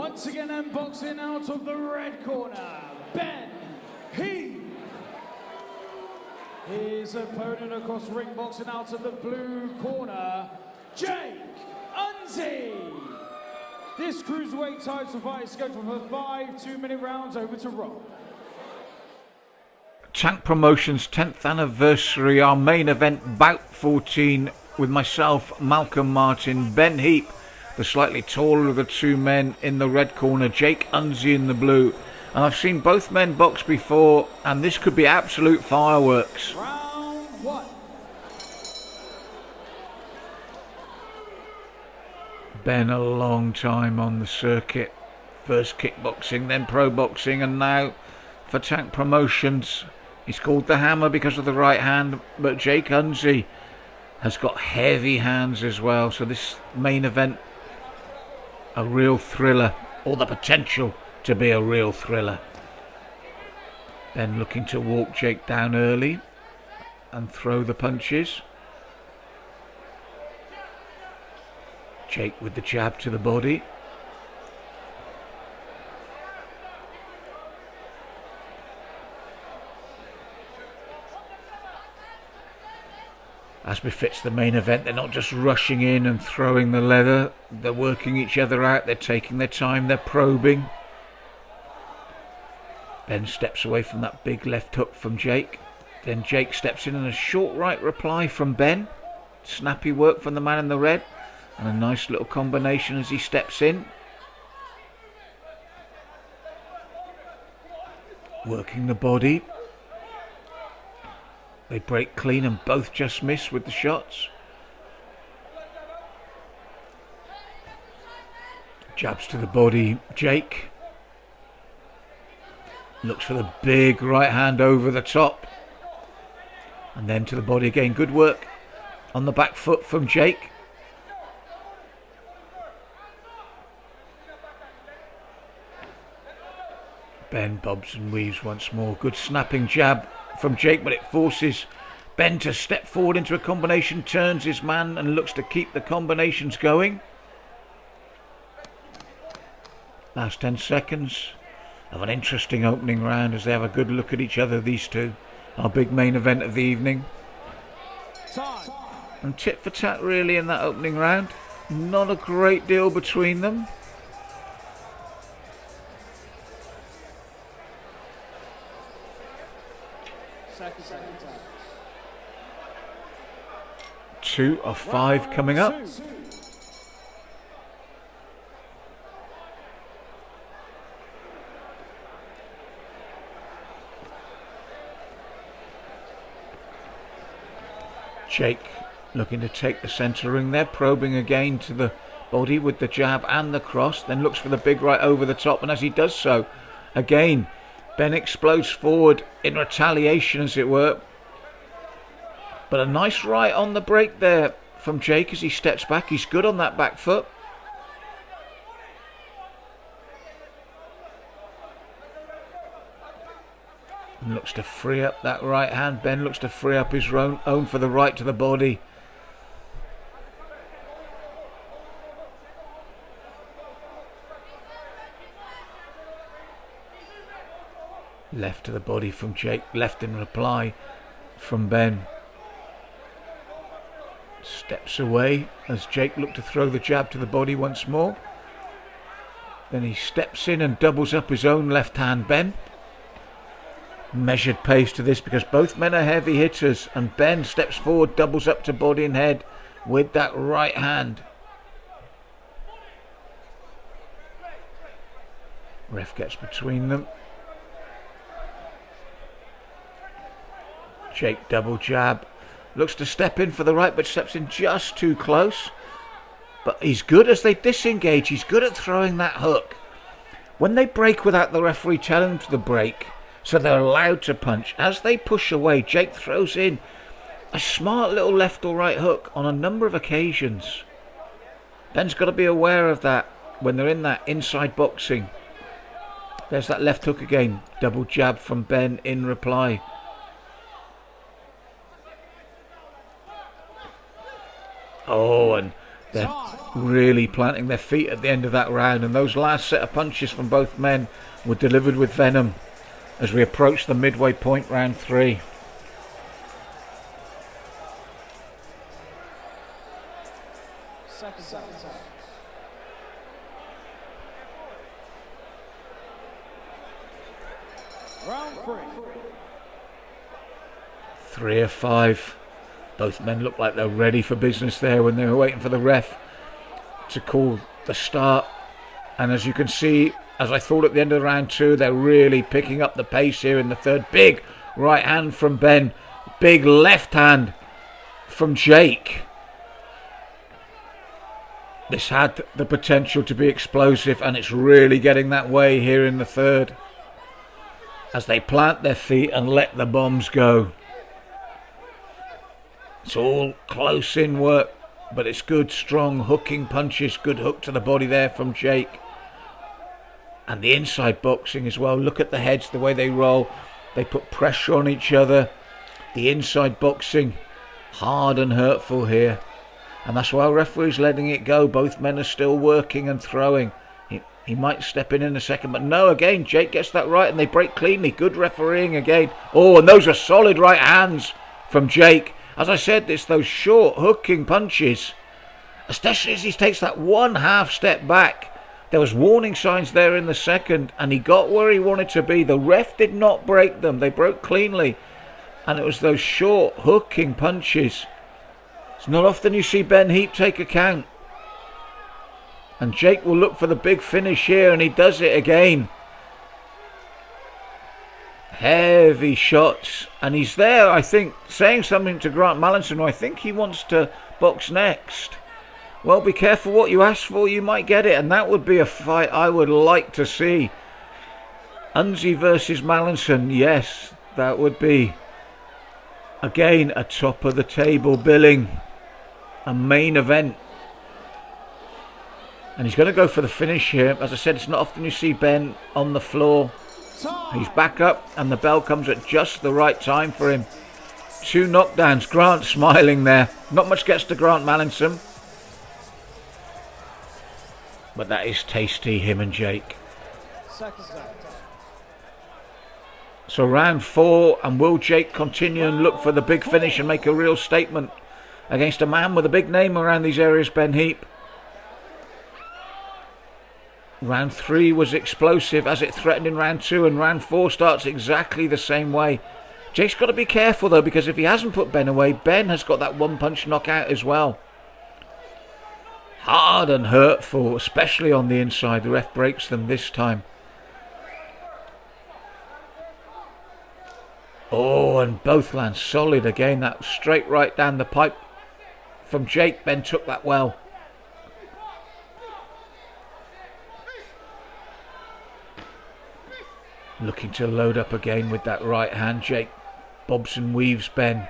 Once again, and boxing out of the red corner, Ben Heap. His opponent across ring boxing out of the blue corner, Jake Unzie. This cruiserweight title fight is scheduled for 5 2-minute rounds. Over to Rob. Tank Promotions 10th anniversary, our main event, Bout 14, with myself, Malcolm Martin, Ben Heap, the slightly taller of the two men in the red corner, Jake Unzie in the blue. And I've seen both men box before, and this could be absolute fireworks. Round one. Ben, a long time on the circuit. First kickboxing, then pro boxing, and now for Tank Promotions. He's called the Hammer because of the right hand, but Jake Unzie has got heavy hands as well. So this main event, a real thriller, or the potential to be a real thriller. Ben looking to walk Jake down early and throw the punches. Jake with the jab to the body. As befits the main event, they're not just rushing in and throwing the leather. They're working each other out, they're taking their time, they're probing. Ben steps away from that big left hook from Jake. Then Jake steps in and a short right reply from Ben. Snappy work from the man in the red. And a nice little combination as he steps in. Working the body. They break clean and both just miss with the shots. Jabs to the body, Jake. Looks for the big right hand over the top. And then to the body again. Good work on the back foot from Jake. Ben bobs and weaves once more. Good snapping jab from Jake, but it forces Ben to step forward into a combination, turns his man and looks to keep the combinations going. Last 10 seconds of an interesting opening round as they have a good look at each other, these two. Our big main event of the evening. And tit for tat really in that opening round. Not a great deal between them. Second time. 2 of 5 coming up. Jake looking to take the centre ring there, probing again to the body with the jab and the cross, then looks for the big right over the top, and as he does so, again, Ben explodes forward in retaliation, as it were. But a nice right on the break there from Jake as he steps back. He's good on that back foot. And looks to free up that right hand. Ben looks to free up his own for the right to the body. Left to the body from Jake, left in reply from Ben. Steps away as Jake looked to throw the jab to the body once more. Then he steps in and doubles up his own left hand, Ben. Measured pace to this because both men are heavy hitters, and Ben steps forward, doubles up to body and head with that right hand. Ref gets between them. Jake double jab, looks to step in for the right but steps in just too close. But he's good as they disengage, he's good at throwing that hook. When they break without the referee telling them to break, so they're allowed to punch, as they push away, Jake throws in a smart little left or right hook on a number of occasions. Ben's got to be aware of that when they're in that inside boxing. There's that left hook again, double jab from Ben in reply. Oh, and They're really planting their feet at the end of that round, and those last set of punches from both men were delivered with venom as we approach the midway point, round 3. Round 3. 3 of 5. Both men look like they're ready for business there when they were waiting for the ref to call the start. And as you can see, as I thought at the end of round 2, they're really picking up the pace here in the third. Big right hand from Ben. Big left hand from Jake. This had the potential to be explosive, and it's really getting that way here in the third, as they plant their feet and let the bombs go. It's all close in work, but it's good, strong hooking punches. Good hook to the body there from Jake. And the inside boxing as well. Look at the heads, the way they roll. They put pressure on each other. The inside boxing, hard and hurtful here. And that's why the referee's letting it go. Both men are still working and throwing. He might step in a second, but no, again, Jake gets that right and they break cleanly. Good refereeing again. Oh, and those are solid right hands from Jake. As I said, it's those short hooking punches, especially as he takes that 1/2 step back. There was warning signs there in the second, and he got where he wanted to be. The ref did not break them. They broke cleanly, and it was those short hooking punches. It's not often you see Ben Heap take a count. And Jake will look for the big finish here, and he does it again. Heavy shots, and he's there, I think, saying something to Grant Mallinson, who I think he wants to box next. Well, be careful what you ask for, you might get it, and that would be a fight I would like to see. Unzie versus Mallinson, yes, that would be, again, a top of the table billing, a main event. And he's going to go for the finish here. As I said, it's not often you see Ben on the floor. He's back up, and the bell comes at just the right time for him. 2 knockdowns. Grant smiling there. Not much gets to Grant Mallinson, but that is tasty, him and Jake. So round 4, and will Jake continue and look for the big finish and make a real statement against a man with a big name around these areas, Ben Heap? Round 3 was explosive as it threatened in round 2, and round 4 starts exactly the same way. Jake's got to be careful though, because if he hasn't put Ben away, Ben has got that 1-punch knockout as well. Hard and hurtful, especially on the inside. The ref breaks them this time. Oh, and both land solid again. That straight right down the pipe from Jake. Ben took that well. Looking to load up again with that right hand. Jake bobs and weaves Ben.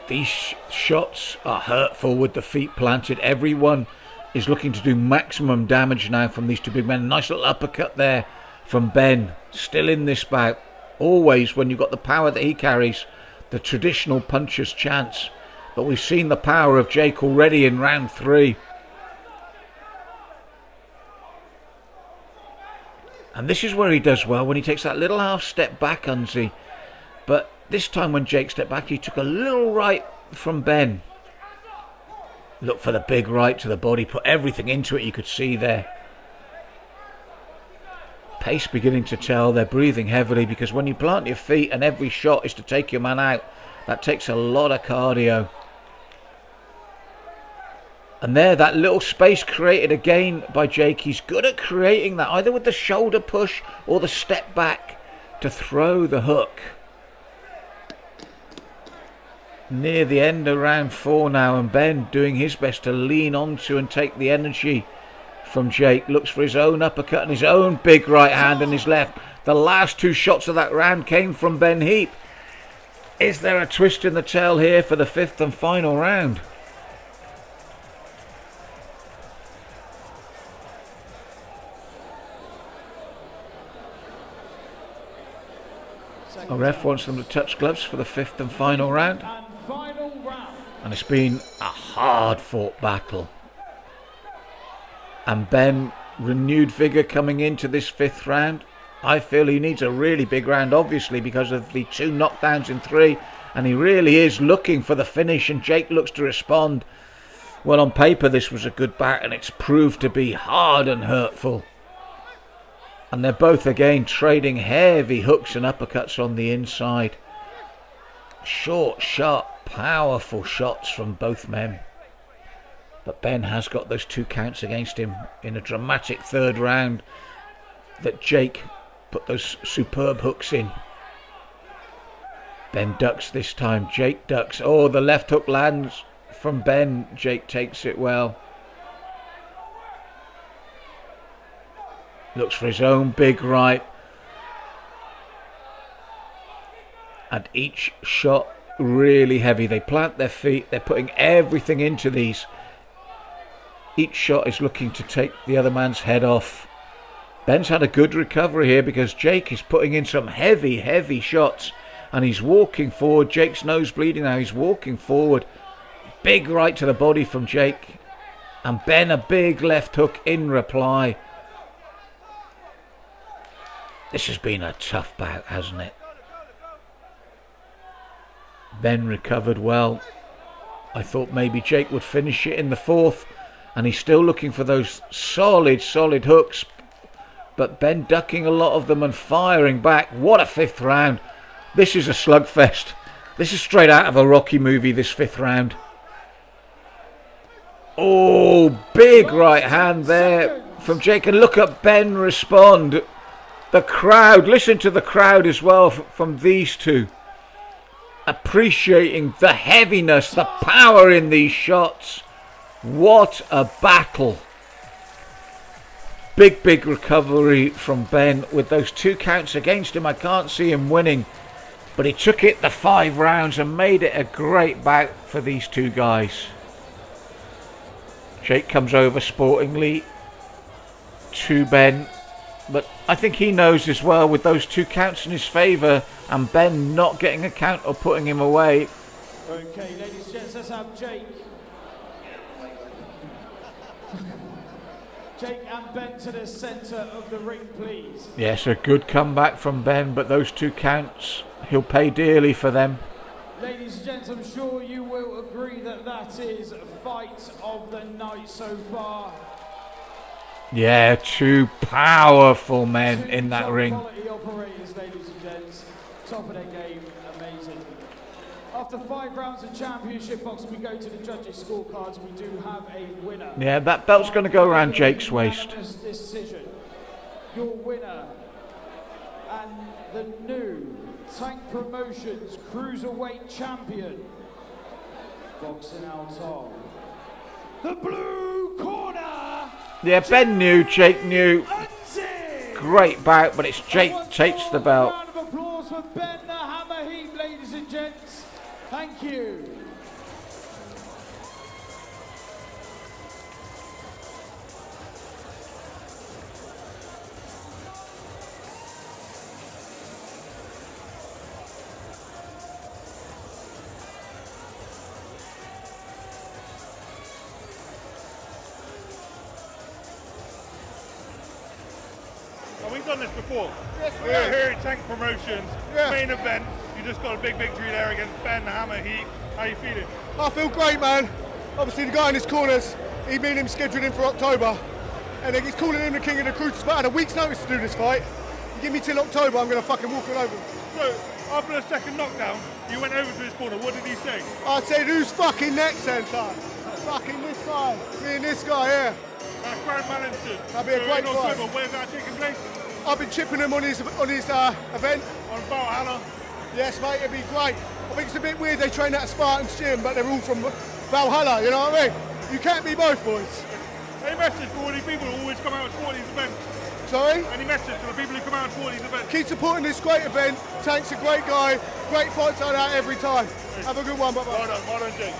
These shots are hurtful with the feet planted. Everyone is looking to do maximum damage now from these two big men. Nice little uppercut there from Ben. Still in this bout. Always, when you've got the power that he carries, the traditional puncher's chance. But we've seen the power of Jake already in round 3. And this is where he does well, when he takes that little half step back, Unzie. But this time when Jake stepped back, he took a little right from Ben. Look for the big right to the body, put everything into it, you could see there. Pace beginning to tell, they're breathing heavily, because when you plant your feet and every shot is to take your man out, that takes a lot of cardio. And there, that little space created again by Jake. He's good at creating that, either with the shoulder push or the step back to throw the hook. Near the end of round 4 now, and Ben doing his best to lean onto and take the energy from Jake. Looks for his own uppercut and his own big right hand and his left. The last 2 shots of that round came from Ben Heap. Is there a twist in the tail here for the 5th and final round? A ref wants them to touch gloves for the 5th and final round. And it's been a hard-fought battle. And Ben, renewed vigour coming into this 5th round. I feel he needs a really big round, obviously, because of the 2 knockdowns in 3. And he really is looking for the finish, and Jake looks to respond. Well, on paper, this was a good bout, and it's proved to be hard and hurtful. And they're both, again, trading heavy hooks and uppercuts on the inside. Short, sharp, powerful shots from both men. But Ben has got those 2 counts against him in a dramatic 3rd round that Jake put those superb hooks in. Ben ducks this time. Jake ducks. Oh, the left hook lands from Ben. Jake takes it well. Looks for his own big right. And each shot really heavy. They plant their feet. They're putting everything into these. Each shot is looking to take the other man's head off. Ben's had a good recovery here because Jake is putting in some heavy, heavy shots. And he's walking forward. Jake's nose bleeding now. He's walking forward. Big right to the body from Jake. And Ben a big left hook in reply. This has been a tough bout, hasn't it? Ben recovered well. I thought maybe Jake would finish it in the 4th. And he's still looking for those solid hooks. But Ben ducking a lot of them and firing back. What a 5th round. This is a slugfest. This is straight out of a Rocky movie, this 5th round. Oh, big right hand there from Jake. And look at Ben respond. The crowd, listen to the crowd as well from these two. Appreciating the heaviness, the power in these shots. What a battle. Big recovery from Ben with those 2 counts against him. I can't see him winning. But he took it the 5 rounds and made it a great bout for these 2 guys. Jake comes over sportingly to Ben. But I think he knows as well, with those 2 counts in his favour and Ben not getting a count or putting him away. Okay, ladies and gents, let's have Jake. Jake and Ben to the centre of the ring, please. Yes, a good comeback from Ben, but those 2 counts, he'll pay dearly for them. Ladies and gents, I'm sure you will agree that that is fight of the night so far. Yeah, 2 powerful men in that ring. Quality operators, ladies and gents. Top of their game, amazing. After 5 rounds of championship boxing, we go to the judges' scorecards. We do have a winner. Yeah, that belt's going to go around Jake's waist. Decision. Your winner and the new Tank Promotions Cruiserweight Champion, boxing out of the blue corner. Yeah, Ben knew, Jake knew. Unzie. Great bout, but it's Jake takes the belt. Round of applause for Ben the Hammer Heap, ladies and gents. Thank you. We've done this before. Yes, we We're have. here at Tank Promotions, Yeah. main event. You just got a big victory there against Ben the Hammer Heap. How you feeling? I feel great, man. Obviously, the guy in his corners, me and him scheduled in for October, and he's calling him the king of the cruisers. But I had a week's notice to do this fight. You give me till October, I'm going to fucking walk all over him. So, after the second knockdown, you went over to his corner. What did he say? I said, who's fucking next then, son? Fucking this guy. Me and this guy, yeah. Grand Malinson. That'd be a great in fight. October, where's that taking place? I've been chipping him on his event. On Bout. Yes, mate, it'd be great. I think it's a bit weird they train at Spartan's gym, but they're all from Valhalla, you know what I mean? You can't be both, boys. Any message for all these people who always come out and support these events? Sorry? Any message for the people who come out and support these events? Keep supporting this great event. Tank's a great guy. Great fights like that every time. Have a good one, bye-bye. Well done, Jake.